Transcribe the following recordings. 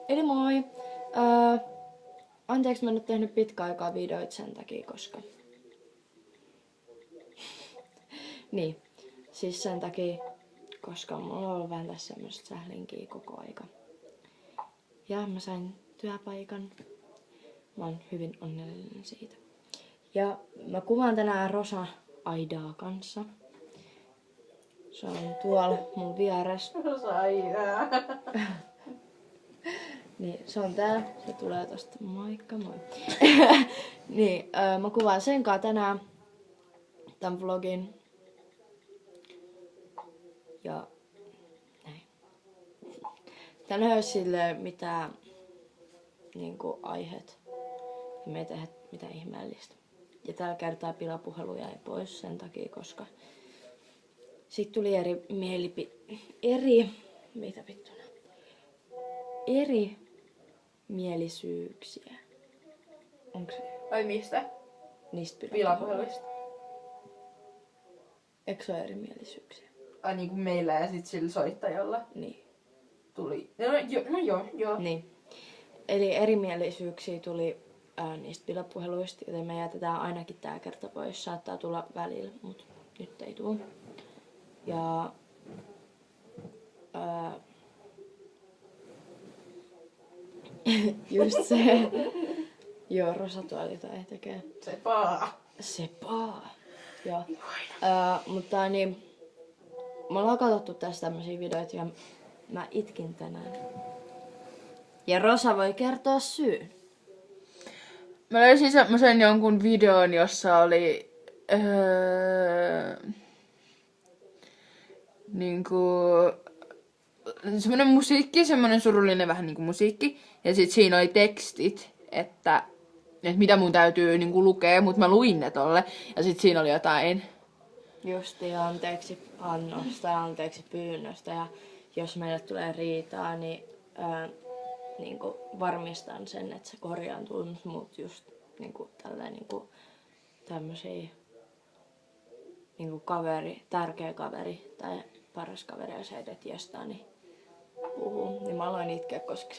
Eli moi! Anteeksi, mä en ole tehnyt pitkään aikaa videoita sen takia, koska... niin, siis sen takia, koska mulla on ollut vähän tässä semmoista sählinkiä koko aika. Ja mä sain työpaikan. Mä oon hyvin onnellinen siitä. Ja mä kuvaan tänään Rosa Aidaa kanssa. Se on tuolla mun vieressä. Rosa Aidaa. Niin, se on tää. Se tulee tosta. Moikka moi. Niin, mä kuvaan sen kanssa tänään tän vlogin. Ja näin. Tänään ei ole silleen mitään niinku aiheet. Ja me ei tehdä mitään ihmeellistä. Ja tällä kertaa pilapuhelu jäi pois sen takia, koska sit tuli eri mielisyyksiä. Onko se? Ai mistä? Niistä Pilapuheluista. Eikö se ole erimielisyyksiä? Ai niinku meillä ja sit sillä soittajalla Niin. tuli. No joo. Niin. Eli erimielisyyksiä tuli niistä pilapuheluista, joten me jätetään ainakin tää kerta pois. Saattaa tulla välillä, mut nyt ei tuu. Ja... just se. Joo, Rosa tuolla jotain tekee. Sepaa. Joo. Mutta niin... Me ollaan katsottu tästä tämmösiä videoita ja mä itkin tänään. Ja Rosa voi kertoa syyn. Mä löysin semmosen jonkun videon, jossa oli niinku semmonen musiikki, semmonen surullinen vähän niinku musiikki. Ja sit siinä oli tekstit, että mitä mun täytyy niinku lukea, mut mä luin ne tolle. Ja sit siinä oli jotain Justi anteeksi annosta ja anteeksi pyynnöstä. Ja jos meille tulee riitaa, niin niinku varmistan sen, että se korjaantuu. Mut just niinku tälleen niinku tämmösiä niinku kaveri, tärkeä kaveri tai paras kaveri, jos ei tiestaa, niin puhuu. Niin mä aloin itkeä, koska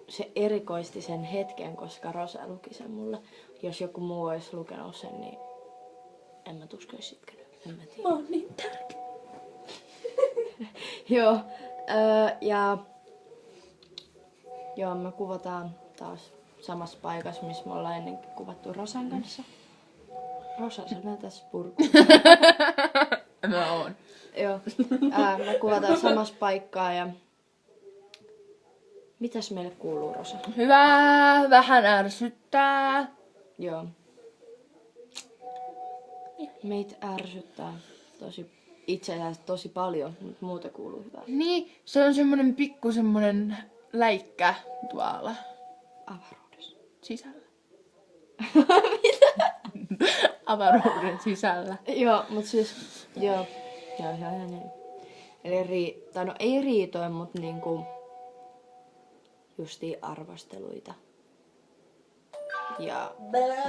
se erikoisti sen hetken, koska Rosa luki sen mulle. Jos joku muu olisi lukenut sen, niin en mä tuskin olisi itkenyt. En mä tiedä. Mä oon niin tärkeä. Joo. Joo, me kuvataan taas samassa paikassa, missä me ollaan ennenkin kuvattu Rosan kanssa. Rosa, sä näet tässä purkua. Mä oon. Joo. Me kuvataan samassa paikkaa ja... Mitäs meille kuuluu, Rosa? Hyvä, vähän ärsyttää. Joo. Meitä ärsyttää itse asiassa tosi paljon, mutta muuta kuuluu hyvää. Niin, se on semmonen pikku semmonen läikkä tuolla Avaruudessa. sisällä. Mitä? Avaruuden sisällä. Joo, mut siis, joo. Niin. Eli ei riitoja, mut niinku justiin arvosteluita. Ja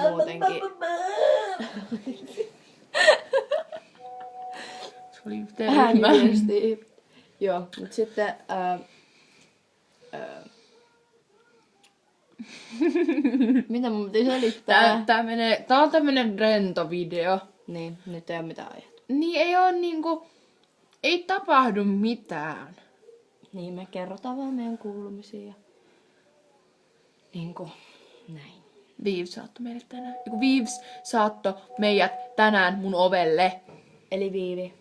muutenkin. Se oli Ääniviestiä. Joo, mut sitten mitä mun piti selittää? Tää on tämmönen rento video. Niin, nyt ei oo mitään aihetta. Niin ei oo niinku... Ei tapahdu mitään. Niin, me kerrotaan vaan meidän kuulumisia ja... Niinku, näin. Viives saattoi meille tänään. Viives saattoi meidät tänään mun ovelle. Eli Viivi, joka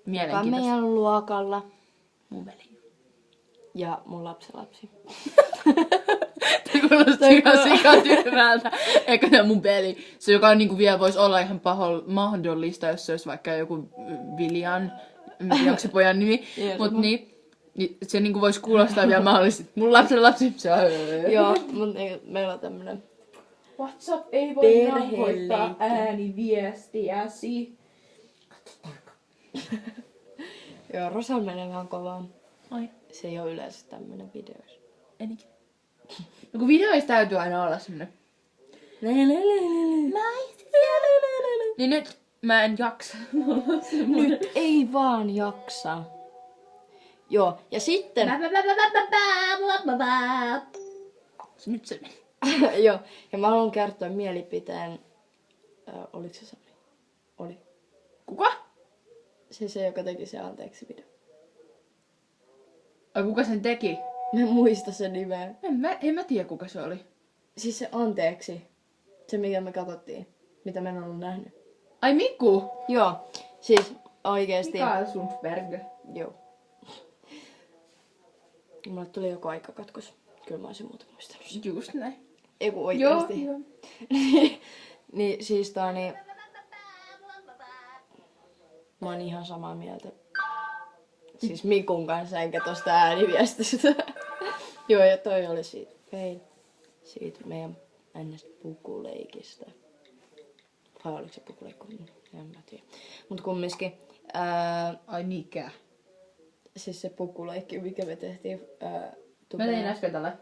on Mielenkiintoista. meidän luokalla. Mun veli. Ja mun lapsenlapsi. Se kuulostaa ihan sikatyhmältä. Eikä se mun peli. Se joka on niinku vielä voisi olla ihan mahdollista, jos se olisi vaikka joku Viljan. En tiedä, onko se pojan nimi. Mut niin se niinku voisi kuulostaa vielä mahdollisesti. Mun lapsenlapsi. Se on... Joo, mutta meillä on tämmönen WhatsApp ei voi nauhoittaa ääniviestiäsi. Katso tarkkaan. Joo, Rosan menee vähän kovaa. Ai, Se ei oo yleensä tämmönen videoissa. en ikinä. No kun videoissa täytyy aina olla semmonen. Niin nyt mä en jaksa. Nyt ei vaan jaksa. Joo, ja sitten... Nyt se meni. Joo, ja mä haluan kertoa mielipiteen. Oliko se Sami? Oli. Kuka? Se, joka teki se anteeksi video. Ai kuka sen teki? Mä en muista sen nimeä. En mä tiedä kuka se oli. Siis se anteeksi. Se, mikä me katsottiin. Mitä mä en ollut nähnyt. Ai Miku! Joo, siis oikeesti. Mikael Sundberg. Joo. Mulle tuli joku aikakatkos. Kyllä mä olisin muuten muistanut sen. Just näin. Ei kun oikeesti. Joo. Niin siis mä oon ihan samaa mieltä. Siis Mikun kanssa, enkä tosta ääniviestistä. Joo, ja toi oli siitä fail. Siitä meidän NS-pukuleikistä. Vai oliko se pukuleikku? En mä tiedä. Mut kumminkin. Ai mikä? Siis se pukuleikki, mikä me tehtiin. Mä tein äsken tällä.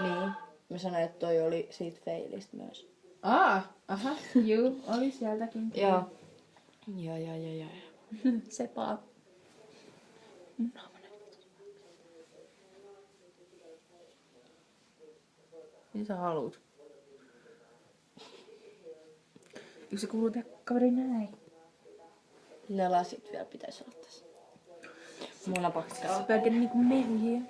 Niin. Mä sanoin, että toi oli siitä failista myös. Aha, juu, oli sieltäkin. Joo. Joo. Sepaa. Niin sä haluut. Eikö se kuulu tehdä kaveri näin? Ne lasit vielä pitäisi olla tässä. Mun on pakko käydä. Pelkkä niinku mehuja.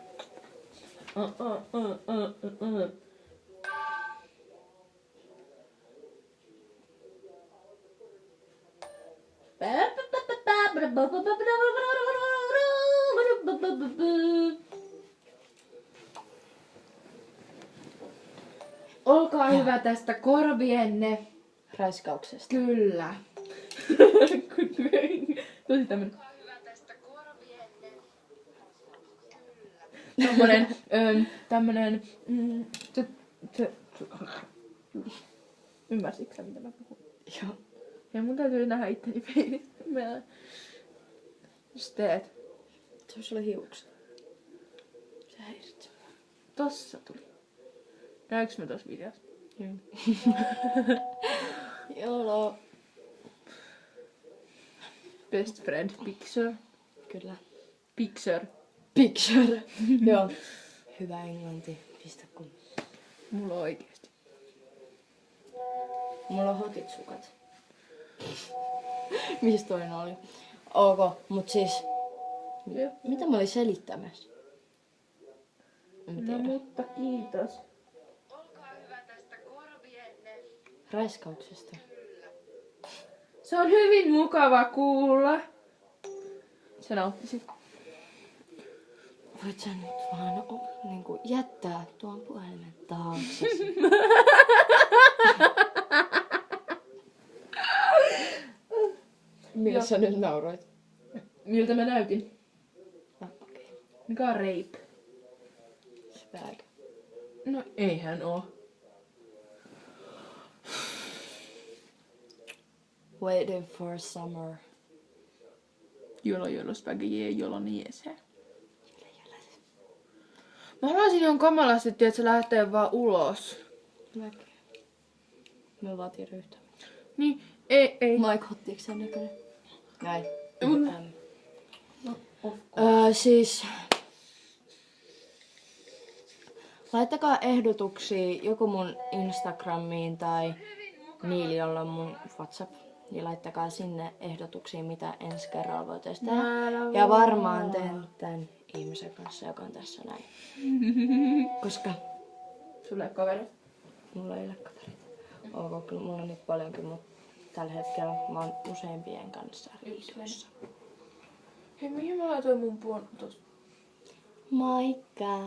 Olkaa hyvä tästä korvienne. Raiskauksesta. Kyllä. Tosi tämmönen. Tämmönen. Ymmärsitkö sä, mitä mä puhun? Joo. Ja mun täytyy nähdä itteni peilistä. Jos teet. Se on sulle hiukset. Se häiritsee. Tossa tuli. Näyks mä tossa videossa? Joo. Joo. Best friend picture. Kyllä. Picture. Picture. Joo. Hyvä englanti. Pistä kun. Mulla on oikeesti. Mulla on hotit sukat. Missä toinen oli? Ok, mut siis. Joo. Mitä mä olin selittämässä? En No tiedä. mutta kiitos. Raiskauksesta. Se on hyvin mukava kuulla. Sä nauttisit. Voit sä nyt vaan niinku jättää tuon puhelimen taakse. Mitä sä nyt nauroit? Miltä mä näytin? Okei. Mikä on rape? Swag. No eihän oo. Waiting for summer. Jolo swag, jolo niese. Mä haluaisin ihan kamalasti, että se lähtee vaan ulos. Mäkin. Me vaatii ryhtyä. Niin, ei. Mike Hottiksen näköinen. Näin. No, Siis. Laittakaa ehdotuksia joko mun Instagramiin tai Niili, jolla on mun WhatsApp. Niin laittakaa sinne ehdotuksia, mitä ensi kerralla voitaisiin tehdä. Ja varmaan teen tän ihmisen kanssa, joka on tässä näin. Koska Sulle ei kaveri. mulla ei ole kavereita. Ok, kyllä mulla on niitä paljonkin, mutta tällä hetkellä mä oon useimpien kanssa riidoissa. Hei, mihin mä laitoin mun puon tossa? Moikka!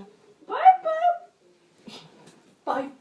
Bye bye! Bye bye!